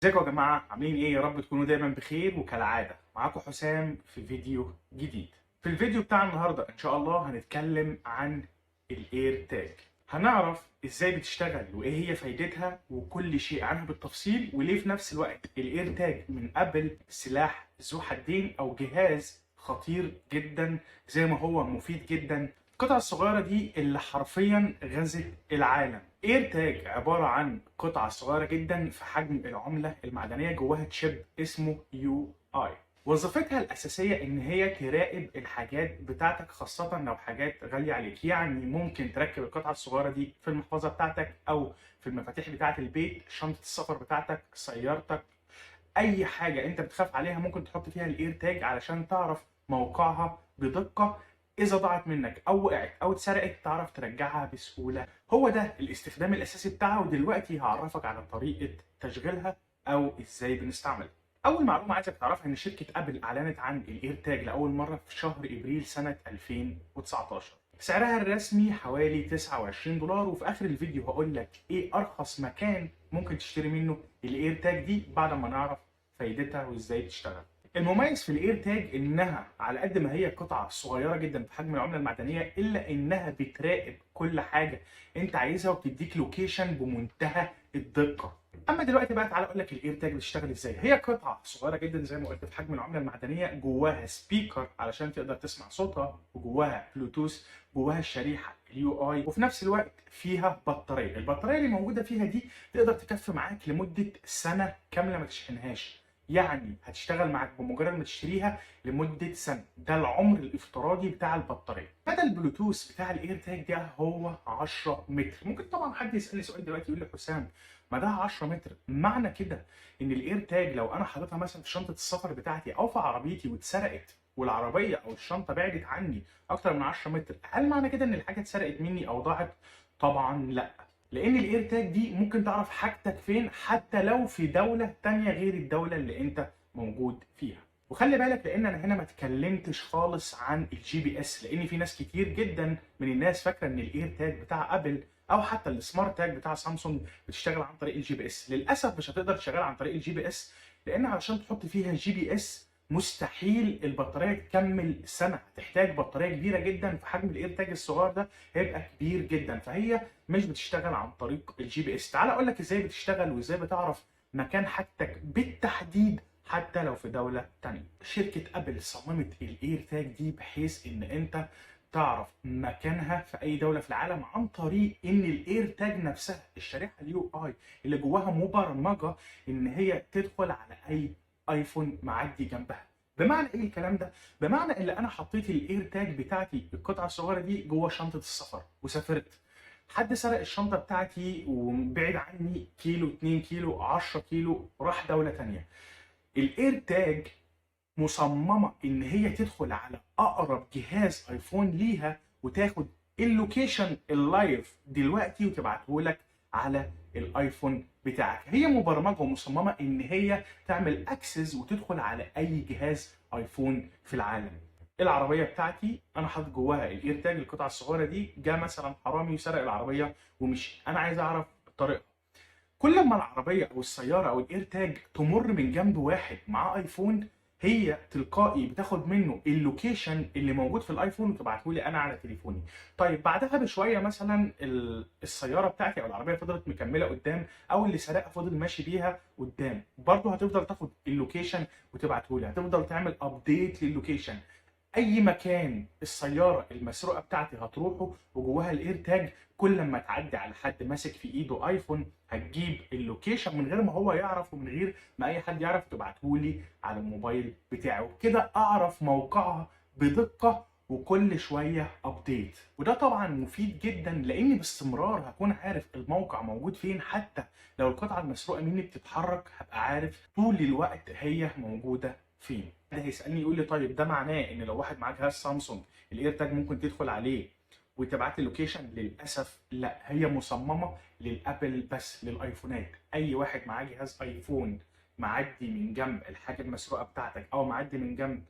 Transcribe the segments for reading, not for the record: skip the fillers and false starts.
ازيكم يا جماعة عاملين ايه؟ يا رب تكونوا دايما بخير، وكالعادة معاكم حسام في فيديو جديد. في الفيديو بتاع النهاردة ان شاء الله هنتكلم عن الاير تاج. هنعرف ازاي بتشتغل وايه هي فايدتها وكل شيء عنها بالتفصيل، وليه في نفس الوقت الاير تاج من ابل سلاح ذو حدين او جهاز خطير جدا زي ما هو مفيد جدا. القطعة الصغيرة دي اللي حرفيا غزت العالم. اير تاج عبارة عن قطعة صغيرة جدا في حجم العملة المعدنية، جواها تشيب اسمه يو اي. وظيفتها الأساسية إن هي تراقب الحاجات بتاعتك، خاصة لو حاجات غالية عليك. يعني ممكن تركب القطعة الصغيرة دي في المحفظة بتاعتك، أو في المفاتيح بتاعة البيت، شنطة السفر بتاعتك، سيارتك. أي حاجة أنت بتخاف عليها ممكن تحط فيها الإير تاج علشان تعرف موقعها بدقة. إذا ضاعت منك أو وقعت أو اتسرقت تعرف ترجعها بسهولة. هو ده الاستخدام الأساسي بتاعها، ودلوقتي هعرفك على طريقة تشغيلها أو إزاي بنستعملها. أول معلومة عايزك تعرفها إن شركة أبل أعلنت عن الإير تاج لأول مرة في شهر إبريل سنة 2019. سعرها الرسمي حوالي $29، وفي آخر الفيديو هقول لك إيه أرخص مكان ممكن تشتري منه الإير تاج دي بعد ما نعرف فايدتها وإزاي بتشتغل. المميز في الاير تاج انها على قد ما هي قطعه صغيره جدا في حجم العمله المعدنيه، الا انها بتراقب كل حاجه انت عايزها وبتديك لوكيشن بمنتهى الدقه. اما دلوقتي بقى تعالى اقول لك الاير تاج بتشتغل ازاي. هي قطعه صغيره جدا زي ما قلت في حجم العمله المعدنيه، جواها سبيكر علشان تقدر تسمع صوتها، وجواها بلوتوث، جواها الشريحه اليو اي، وفي نفس الوقت فيها بطاريه. البطاريه اللي موجوده فيها دي تقدر تكفي معاك لمده سنه كامله ما تشحنهاش. يعني هتشتغل معاك بمجرد ما تشتريها لمده سنه، ده العمر الافتراضي بتاع البطاريه. مدى البلوتوث بتاع الاير تاج ده هو 10 متر. ممكن طبعا حد يسالني سؤال دلوقتي يقول لي حسام، ما ده 10 متر معنى كده ان الاير تاج لو انا حاططها مثلا في شنطه السفر بتاعتي او في عربيتي واتسرقت، والعربيه او الشنطه بعدت عني اكتر من 10 متر، هل معنى كده ان الحاجه اتسرقت مني او ضاعت؟ طبعا لا، لان الاير تاج دي ممكن تعرف حاجتك فين حتى لو في دوله تانية غير الدوله اللي انت موجود فيها. وخلي بالك لان انا هنا ما اتكلمتش خالص عن الجي بي اس، لان في ناس كتير جدا من الناس فاكره ان الاير تاج بتاع ابل او حتى السمارت تاج بتاع سامسونج بتشتغل عن طريق الجي بي اس. للاسف مش هتقدر تشتغل عن طريق الجي بي اس، لان علشان تحط فيها جي بي اس مستحيل البطاريه تكمل سنه. هتحتاج بطاريه كبيره جدا، في حجم الاير تاج الصغير ده هيبقى كبير جدا، فهي مش بتشتغل عن طريق الجي بي اس. تعال اقول لك ازاي بتشتغل وازاي بتعرف مكان حاجتك بالتحديد حتى لو في دوله تانية. شركه ابل صممت الاير تاج دي بحيث ان انت تعرف مكانها في اي دوله في العالم عن طريق ان الاير تاج نفسها، الشريحه اليو اي اللي جواها مبرمجه ان هي تدخل على اي ايفون معدي جنبها. بمعنى ايه الكلام ده؟ بمعنى ان انا حطيت الاير تاج بتاعتي القطعه الصغيره دي جوه شنطه السفر وسافرت، حد سرق الشنطه بتاعتي وبعد عني كيلو، 2 كيلو، 10 كيلو، راح دوله تانية، الاير تاج مصممه ان هي تدخل على اقرب جهاز ايفون ليها وتاخد اللوكيشن اللايف دلوقتي وتبعته لك على الايفون بتاعك. هي مبرمجه ومصممه ان هي تعمل اكسس وتدخل على اي جهاز ايفون في العالم. العربيه بتاعتي انا حاطط جواها الاير تاج القطعه الصغيره دي، جه مثلا حرامي وسرق العربيه ومشي، انا عايز اعرف طريقها. كل ما العربيه او السياره او الاير تاج تمر من جنب واحد معاه ايفون، هي تلقائي بتاخد منه اللوكيشن اللي موجود في الايفون وتبعته لي انا على تليفوني. طيب بعدها بشويه مثلا السياره بتاعتي او العربيه فضلت مكمله قدام، او اللي سرقها فضل ماشي بيها قدام، برضه هتفضل تاخد اللوكيشن وتبعته لي، هتفضل تعمل ابديت للوكيشن. اي مكان السياره المسروقه بتاعتي هتروحه وجواها الاير تاج، كل ما تعدي على حد ماسك في ايده ايفون هتجيب اللوكيشن من غير ما هو يعرف ومن غير ما اي حد يعرف، تبعته لي على الموبايل بتاعه. كده اعرف موقعها بدقه وكل شويه ابديت. وده طبعا مفيد جدا لاني باستمرار هكون عارف الموقع موجود فين، حتى لو القطعه المسروقه مني بتتحرك هبقى عارف طول الوقت هي موجوده فين. ده هيسالني يقول لي طيب ده معناه ان لو واحد معاه جهاز سامسونج الاير تاج ممكن تدخل عليه وتبعت لي لوكيشن؟ للاسف لا، هي مصممه للابل بس، للايفونات. اي واحد معاه جهاز ايفون معدي من جنب الحاجه المسروقه بتاعتك او معدي من جنب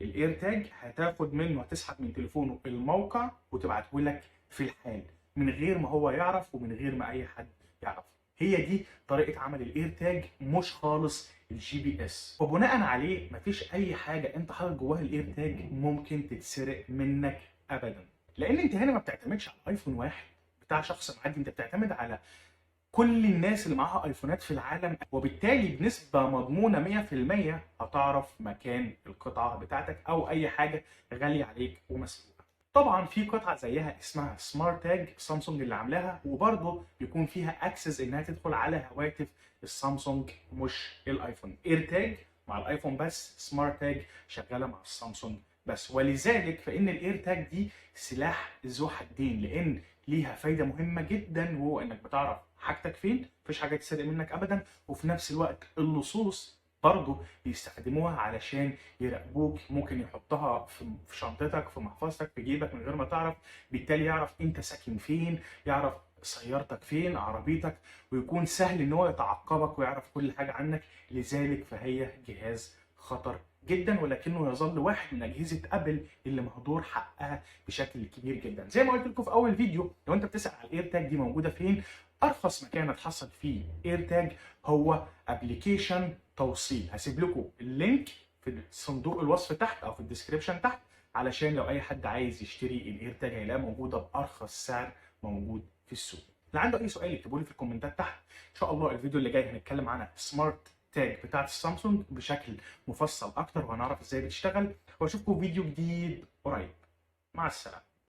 الاير تاج، هتاخد منه، هتسحب من تليفونه الموقع وتبعته لك في الحال من غير ما هو يعرف ومن غير ما اي حد يعرف. هي دي طريقه عمل الاير تاج، مش خالص الجي بي اس. وبناء عليه مفيش اي حاجه انت حاطط جواها الاير تاج ممكن تتسرق منك ابدا، لان انت هنا ما بتعتمدش على ايفون واحد بتاع شخص معدي، انت بتعتمد على كل الناس اللي معاها ايفونات في العالم، وبالتالي بنسبة مضمونة 100% هتعرف مكان القطعة بتاعتك او اي حاجة غالية عليك ومسروقة. طبعا في قطعة زيها اسمها سمارت تاج، سامسونج اللي عاملاها، وبرضه بيكون فيها اكسس انها تدخل على هواتف السامسونج مش الايفون. اير تاج مع الايفون بس، سمارت تاج شغالة مع السامسونج بس. ولذلك فان الاير تاج دي سلاح ذو حدين، لان ليها فايده مهمه جدا، وهو انك بتعرف حاجتك فين، مفيش حاجه تسرق منك ابدا. وفي نفس الوقت اللصوص برضه بيستخدموها علشان يراقبوك، ممكن يحطها في شنطتك، في محفظتك، في جيبك من غير ما تعرف، بالتالي يعرف انت ساكن فين، يعرف سيارتك فين، عربيتك، ويكون سهل ان هو يتعقبك ويعرف كل حاجه عنك. لذلك فهي جهاز خطر جدا، ولكنه يظل واحد من اجهزه ابل اللي مهدور حقها بشكل كبير جدا. زي ما قلت لكم في اول فيديو، لو انت بتسال على الاير تاج دي موجوده فين، ارخص مكان اتحصل فيه اير تاج هو ابلكيشن توصيل. هسيب لكم اللينك في صندوق الوصف تحت او في الديسكربشن تحت، علشان لو اي حد عايز يشتري الاير تاج هيلاقيها موجوده بارخص سعر موجود في السوق. اللي عنده اي سؤال يكتبوا لي في الكومنتات تحت. ان شاء الله الفيديو اللي جاي هنتكلم عن سمارت تاج بتاعت السامسونج بشكل مفصل اكتر، وهنعرف ازاي بتشتغل. واشوفكم في فيديو جديد قريب. مع السلامه.